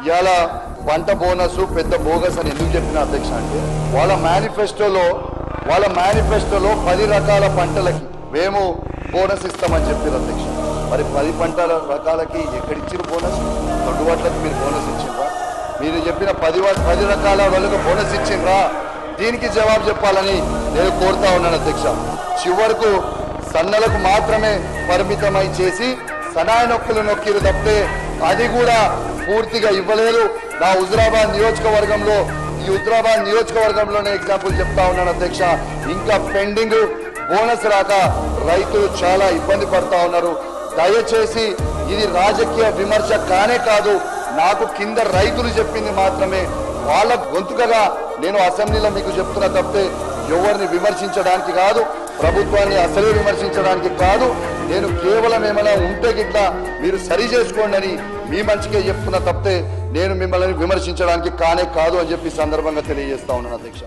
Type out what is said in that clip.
ఇవాళ పంట బోనస్ పెద్ద బోగస్ అని ఎందుకు చెప్పిన అధ్యక్ష అంటే వాళ్ళ మేనిఫెస్టోలో 10 రకాల పంటలకి మేము బోనస్ ఇస్తామని చెప్పారు అధ్యక్ష. మరి 10 పంటల రకాలకి ఎక్కడిచ్చారు బోనస్? తొట్టుబాట్లకు మీరు బోనస్ ఇచ్చిండ్రా? మీరు చెప్పిన 10 రకాల వాళ్ళకి బోనస్ ఇచ్చిండ్రా? దీనికి జవాబు చెప్పాలని నేను కోరుతా ఉన్నాను అధ్యక్ష. చివరకు సన్నలకు మాత్రమే పరిమితమై చేసి సనాయ నొక్కులు నొక్కిరు తప్పితే అది కూడా పూర్తిగా ఇవ్వలేదు. నా హుజురాబాద్ నియోజకవర్గంలోనే ఎగ్జాంపుల్ చెప్తా ఉన్నాను అధ్యక్ష. ఇంకా పెండింగ్ బోనస్ రాక రైతులు చాలా ఇబ్బంది పడతా ఉన్నారు. దయచేసి ఇది రాజకీయ విమర్శ కానే కాదు, నాకు కింద రైతులు చెప్పింది మాత్రమే. వాళ్ళ గొంతుకగా నేను అసెంబ్లీలో మీకు చెప్తున్నా తప్పితే ఎవరిని విమర్శించడానికి కాదు, ప్రభుత్వాన్ని అసలే విమర్శించడానికి కాదు. నేను కేవలం ఏమైనా ఉంటే గిట్లా మీరు సరి చేసుకోండి అని మీ మంచికే చెప్తున్నా తప్పితే నేను మిమ్మల్ని విమర్శించడానికి కానే కాదు అని చెప్పి సందర్భంగా తెలియజేస్తా ఉన్నాను అధ్యక్ష.